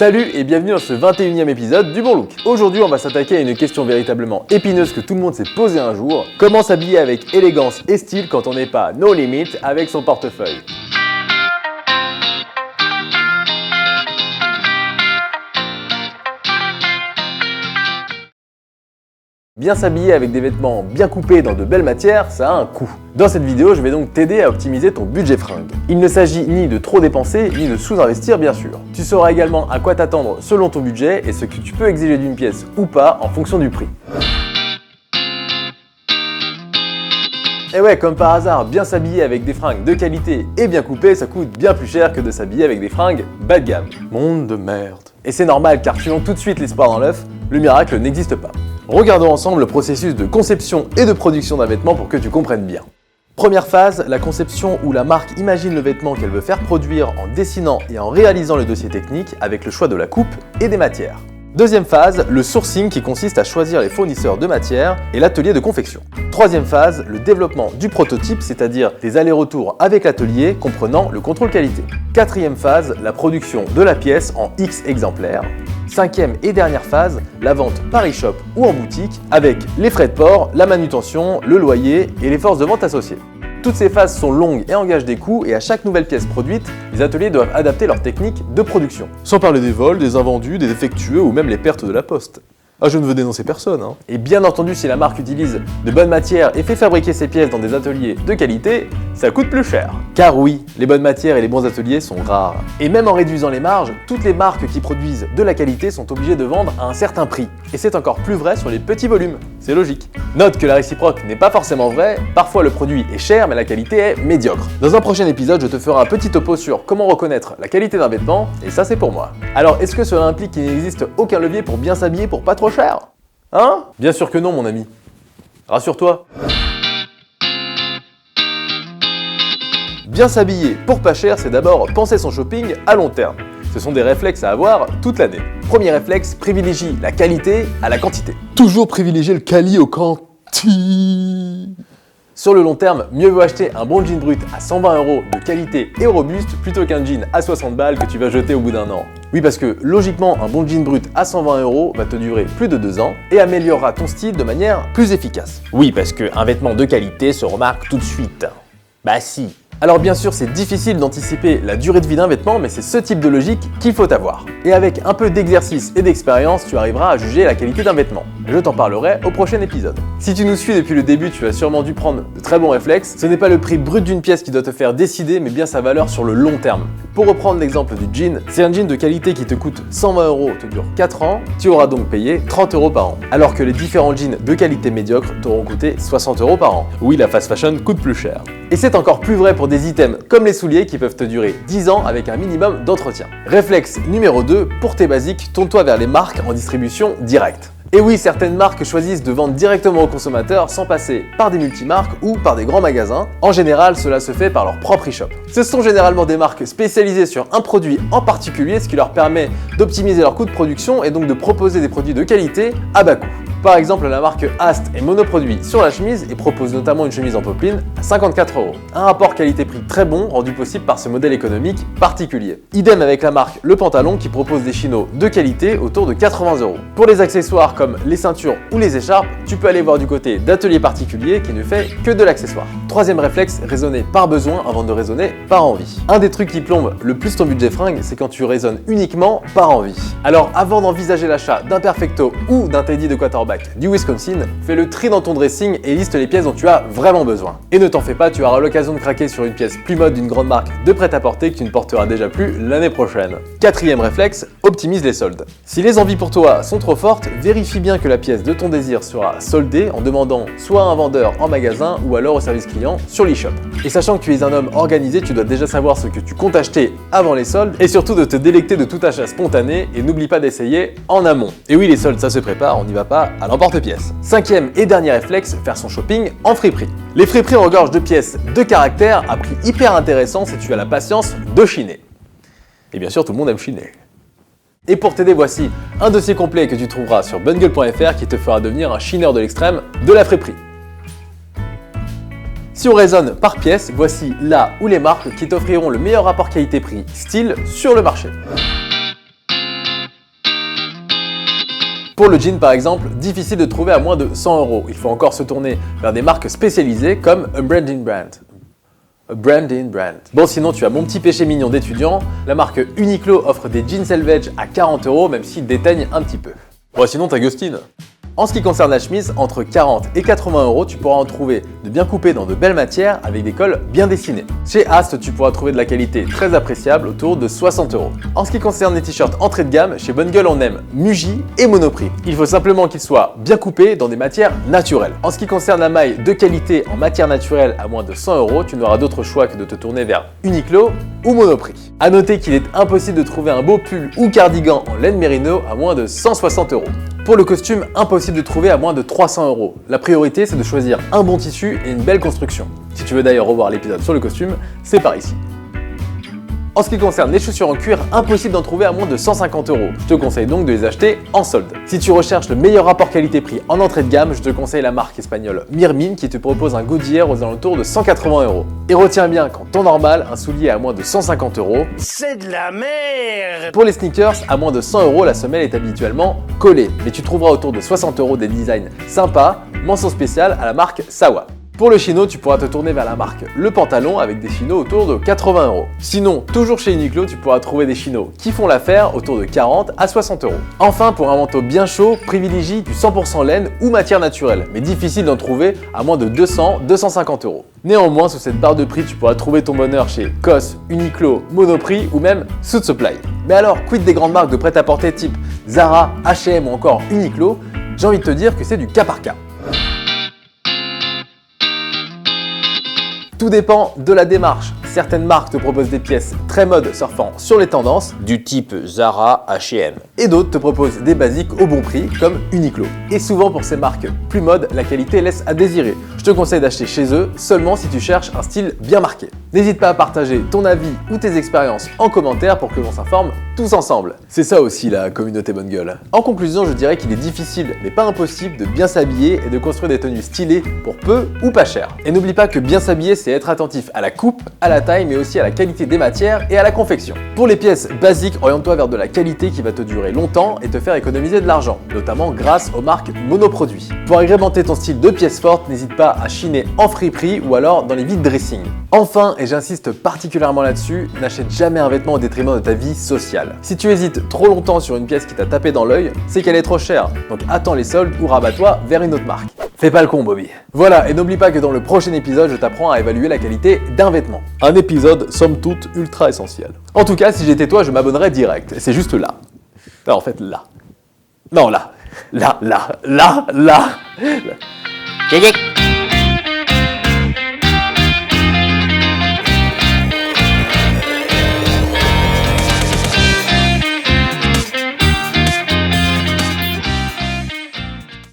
Salut et bienvenue dans ce 21e épisode du Bon Look. Aujourd'hui, on va s'attaquer à une question véritablement épineuse que tout le monde s'est posée un jour. Comment s'habiller avec élégance et style quand on n'est pas no limit avec son portefeuille? Bien s'habiller avec des vêtements bien coupés dans de belles matières, ça a un coût. Dans cette vidéo, je vais donc t'aider à optimiser ton budget fringues. Il ne s'agit ni de trop dépenser, ni de sous-investir bien sûr. Tu sauras également à quoi t'attendre selon ton budget et ce que tu peux exiger d'une pièce ou pas en fonction du prix. Et ouais, comme par hasard, bien s'habiller avec des fringues de qualité et bien coupées, ça coûte bien plus cher que de s'habiller avec des fringues bas de gamme. Monde de merde. Et c'est normal car tuant tout de suite l'espoir dans l'œuf, le miracle n'existe pas. Regardons ensemble le processus de conception et de production d'un vêtement pour que tu comprennes bien. Première phase, la conception où la marque imagine le vêtement qu'elle veut faire produire en dessinant et en réalisant le dossier technique avec le choix de la coupe et des matières. Deuxième phase, le sourcing qui consiste à choisir les fournisseurs de matières et l'atelier de confection. Troisième phase, le développement du prototype, c'est-à-dire les allers-retours avec l'atelier comprenant le contrôle qualité. Quatrième phase, la production de la pièce en X exemplaires. Cinquième et dernière phase, la vente par e-shop ou en boutique avec les frais de port, la manutention, le loyer et les forces de vente associées. Toutes ces phases sont longues et engagent des coûts et à chaque nouvelle pièce produite, les ateliers doivent adapter leur technique de production. Sans parler des vols, des invendus, des défectueux ou même les pertes de la poste. Ah, je ne veux dénoncer personne, hein. Et bien entendu, si la marque utilise de bonnes matières et fait fabriquer ses pièces dans des ateliers de qualité, ça coûte plus cher. Car oui, les bonnes matières et les bons ateliers sont rares. Et même en réduisant les marges, toutes les marques qui produisent de la qualité sont obligées de vendre à un certain prix. Et c'est encore plus vrai sur les petits volumes. C'est logique. Note que la réciproque n'est pas forcément vraie, parfois le produit est cher mais la qualité est médiocre. Dans un prochain épisode, je te ferai un petit topo sur comment reconnaître la qualité d'un vêtement, et ça c'est pour moi. Alors est-ce que cela implique qu'il n'existe aucun levier pour bien s'habiller pour pas trop cher? Hein? Bien sûr que non mon ami. Rassure-toi. Bien s'habiller pour pas cher, c'est d'abord penser son shopping à long terme. Ce sont des réflexes à avoir toute l'année. Premier réflexe, privilégie la qualité à la quantité. Toujours privilégier le quali au quanti. Sur le long terme, mieux vaut acheter un bon jean brut à 120 € de qualité et robuste plutôt qu'un jean à 60 balles que tu vas jeter au bout d'un an. Oui, parce que logiquement, un bon jean brut à 120 € va te durer plus de 2 ans et améliorera ton style de manière plus efficace. Oui, parce qu'un vêtement de qualité se remarque tout de suite. Bah si. Alors bien sûr, c'est difficile d'anticiper la durée de vie d'un vêtement, mais c'est ce type de logique qu'il faut avoir. Et avec un peu d'exercice et d'expérience, tu arriveras à juger la qualité d'un vêtement. Je t'en parlerai au prochain épisode. Si tu nous suis depuis le début, tu as sûrement dû prendre de très bons réflexes. Ce n'est pas le prix brut d'une pièce qui doit te faire décider, mais bien sa valeur sur le long terme. Pour reprendre l'exemple du jean, c'est un jean de qualité qui te coûte 120 €, te dure 4 ans, tu auras donc payé 30 € par an. Alors que les différents jeans de qualité médiocre t'auront coûté 60 € par an. Oui, la fast fashion coûte plus cher. Et c'est encore plus vrai pour des items comme les souliers qui peuvent te durer 10 ans avec un minimum d'entretien. Réflexe numéro 2, pour tes basiques, tourne-toi vers les marques en distribution directe. Et oui, certaines marques choisissent de vendre directement aux consommateurs sans passer par des multimarques ou par des grands magasins. En général, cela se fait par leur propre e-shop. Ce sont généralement des marques spécialisées sur un produit en particulier, ce qui leur permet d'optimiser leur coût de production et donc de proposer des produits de qualité à bas coût. Par exemple, la marque Ast est monoproduit sur la chemise et propose notamment une chemise en popeline à 54 €. Un rapport qualité-prix très bon, rendu possible par ce modèle économique particulier. Idem avec la marque Le Pantalon qui propose des chinos de qualité autour de 80 €. Pour les accessoires comme les ceintures ou les écharpes, tu peux aller voir du côté d'Atelier Particulier qui ne fait que de l'accessoire. Troisième réflexe, raisonner par besoin avant de raisonner par envie. Un des trucs qui plombe le plus ton budget fringue, c'est quand tu raisonnes uniquement par envie. Alors avant d'envisager l'achat d'un Perfecto ou d'un Teddy de quarterback du Wisconsin, fais le tri dans ton dressing et liste les pièces dont tu as vraiment besoin. Et ne t'en fais pas, tu auras l'occasion de craquer sur une pièce plus mode d'une grande marque de prêt-à-porter que tu ne porteras déjà plus l'année prochaine. Quatrième réflexe, optimise les soldes. Si les envies pour toi sont trop fortes, vérifie bien que la pièce de ton désir sera soldée en demandant soit à un vendeur en magasin ou alors au service client sur l'e-shop. Et sachant que tu es un homme organisé, tu dois déjà savoir ce que tu comptes acheter avant les soldes et surtout de te délecter de tout achat spontané et n'oublie pas d'essayer en amont. Et oui, les soldes ça se prépare, on n'y va pas à l'emporte-pièce. Cinquième et dernier réflexe, faire son shopping en friperie. Les friperies regorgent de pièces de caractère à prix hyper intéressant si tu as la patience de chiner. Et bien sûr, tout le monde aime chiner. Et pour t'aider, voici un dossier complet que tu trouveras sur bungle.fr qui te fera devenir un chineur de l'extrême de la friperie. Si on raisonne par pièce, voici là où les marques qui t'offriront le meilleur rapport qualité-prix style sur le marché. Pour le jean par exemple, difficile de trouver à moins de 100 €. Il faut encore se tourner vers des marques spécialisées comme A Branding Brand. Bon, sinon tu as mon petit péché mignon d'étudiant, la marque Uniqlo offre des jeans selvedge à 40 €, même s'ils déteignent un petit peu. Bon, sinon t'as Gustin. En ce qui concerne la chemise, entre 40 et 80 €, tu pourras en trouver de bien coupées dans de belles matières avec des cols bien dessinés. Chez Ast, tu pourras trouver de la qualité très appréciable autour de 60 €. En ce qui concerne les t-shirts entrée de gamme, chez Bonne Gueule on aime Muji et Monoprix. Il faut simplement qu'ils soient bien coupés dans des matières naturelles. En ce qui concerne la maille de qualité en matière naturelle à moins de 100 €, tu n'auras d'autre choix que de te tourner vers Uniqlo ou Monoprix. A noter qu'il est impossible de trouver un beau pull ou cardigan en laine mérino à moins de 160 €. Pour le costume, impossible de trouver à moins de 300 €. La priorité, c'est de choisir un bon tissu et une belle construction. Si tu veux d'ailleurs revoir l'épisode sur le costume, c'est par ici. En ce qui concerne les chaussures en cuir, impossible d'en trouver à moins de 150 €. Je te conseille donc de les acheter en solde. Si tu recherches le meilleur rapport qualité-prix en entrée de gamme, je te conseille la marque espagnole Mirmin qui te propose un Goodyear aux alentours de 180 €. Et retiens bien qu'en temps normal, un soulier à moins de 150 €. C'est de la merde! Pour les sneakers, à moins de 100 €, la semelle est habituellement collée. Mais tu trouveras autour de 60 € des designs sympas, mention spéciale à la marque Sawa. Pour le chino, tu pourras te tourner vers la marque Le Pantalon avec des chinos autour de 80 €. Sinon, toujours chez Uniqlo, tu pourras trouver des chinos qui font l'affaire autour de 40 à 60 €. Enfin, pour un manteau bien chaud, privilégie du 100% laine ou matière naturelle, mais difficile d'en trouver à moins de 200-250 €. Néanmoins, sous cette barre de prix, tu pourras trouver ton bonheur chez COS, Uniqlo, Monoprix ou même Suit Supply. Mais alors, quid des grandes marques de prêt-à-porter type Zara, H&M ou encore Uniqlo? J'ai envie de te dire que c'est du cas par cas. Tout dépend de la démarche. Certaines marques te proposent des pièces très mode surfant sur les tendances, Du type Zara, H&M. et d'autres te proposent des basiques au bon prix comme Uniqlo. Et souvent pour ces marques plus mode, la qualité laisse à désirer. Je te conseille d'acheter chez eux seulement si tu cherches un style bien marqué. N'hésite pas à partager ton avis ou tes expériences en commentaire pour que l'on s'informe tous ensemble. C'est ça aussi la communauté Bonne Gueule. En conclusion, je dirais qu'il est difficile mais pas impossible de bien s'habiller et de construire des tenues stylées pour peu ou pas cher. Et n'oublie pas que bien s'habiller, c'est être attentif à la coupe, à la taille, mais aussi à la qualité des matières et à la confection. Pour les pièces basiques, oriente-toi vers de la qualité qui va te durer longtemps et te faire économiser de l'argent, notamment grâce aux marques monoproduits. Pour agrémenter ton style de pièces fortes, n'hésite pas à chiner en friperie ou alors dans les vides dressing. Enfin, et j'insiste particulièrement là-dessus, n'achète jamais un vêtement au détriment de ta vie sociale. Si tu hésites trop longtemps sur une pièce qui t'a tapé dans l'œil, c'est qu'elle est trop chère, donc attends les soldes ou rabat-toi vers une autre marque. Fais pas le con, Bobby. Voilà, et n'oublie pas que dans le prochain épisode, je t'apprends à évaluer la qualité d'un vêtement. Un épisode, somme toute, ultra essentiel. En tout cas, si j'étais toi, je m'abonnerais direct. C'est juste là. Non, en fait, là. Non, là. Là. Kéké.